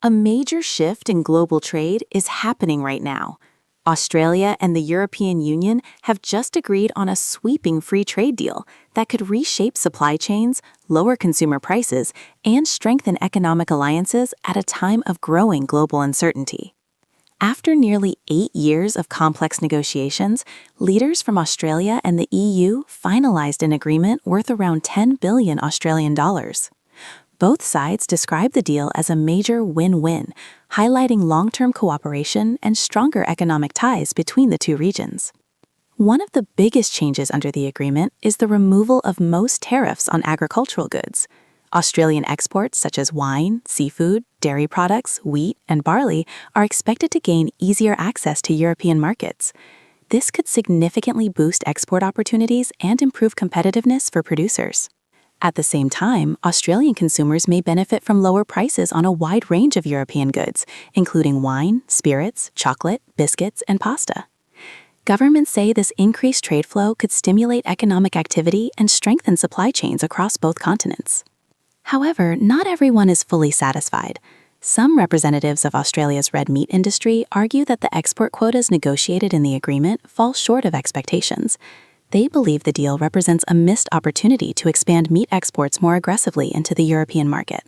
A major shift in global trade is happening right now. Australia and the European Union have just agreed on a sweeping free trade deal that could reshape supply chains, lower consumer prices, and strengthen economic alliances at a time of growing global uncertainty. After nearly 8 years of complex negotiations, leaders from Australia and the EU finalized an agreement worth around 10 billion Australian dollars. Both sides describe the deal as a major win-win, highlighting long-term cooperation and stronger economic ties between the two regions. One of the biggest changes under the agreement is the removal of most tariffs on agricultural goods. Australian exports such as wine, seafood, dairy products, wheat, and barley are expected to gain easier access to European markets. This could significantly boost export opportunities and improve competitiveness for producers. At the same time, Australian consumers may benefit from lower prices on a wide range of European goods, including wine, spirits, chocolate, biscuits, and pasta. Governments say this increased trade flow could stimulate economic activity and strengthen supply chains across both continents. However, not everyone is fully satisfied. Some representatives of Australia's red meat industry argue that the export quotas negotiated in the agreement fall short of expectations. They believe the deal represents a missed opportunity to expand meat exports more aggressively into the European market.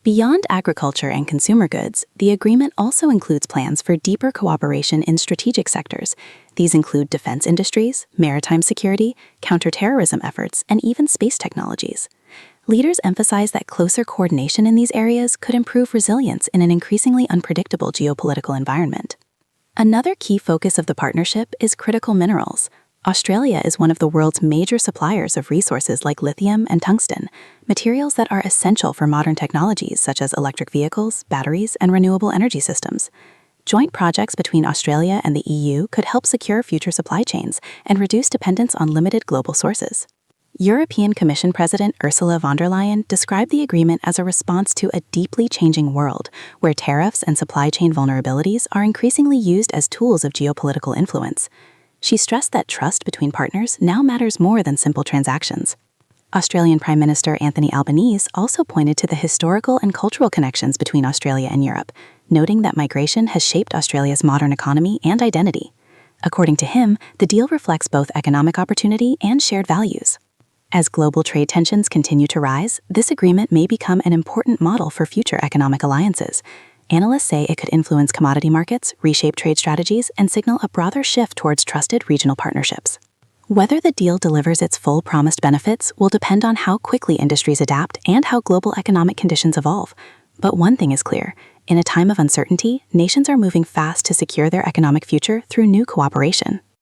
Beyond agriculture and consumer goods, the agreement also includes plans for deeper cooperation in strategic sectors. These include defense industries, maritime security, counterterrorism efforts, and even space technologies. Leaders emphasize that closer coordination in these areas could improve resilience in an increasingly unpredictable geopolitical environment. Another key focus of the partnership is critical minerals. Australia is one of the world's major suppliers of resources like lithium and tungsten, materials that are essential for modern technologies such as electric vehicles, batteries, and renewable energy systems. Joint projects between Australia and the EU could help secure future supply chains and reduce dependence on limited global sources. European Commission President Ursula von der Leyen described the agreement as a response to a deeply changing world, where tariffs and supply chain vulnerabilities are increasingly used as tools of geopolitical influence. She stressed that trust between partners now matters more than simple transactions. Australian Prime Minister Anthony Albanese also pointed to the historical and cultural connections between Australia and Europe, noting that migration has shaped Australia's modern economy and identity. According to him, the deal reflects both economic opportunity and shared values. As global trade tensions continue to rise, this agreement may become an important model for future economic alliances. Analysts say it could influence commodity markets, reshape trade strategies, and signal a broader shift towards trusted regional partnerships. Whether the deal delivers its full promised benefits will depend on how quickly industries adapt and how global economic conditions evolve. But one thing is clear: in a time of uncertainty, nations are moving fast to secure their economic future through new cooperation.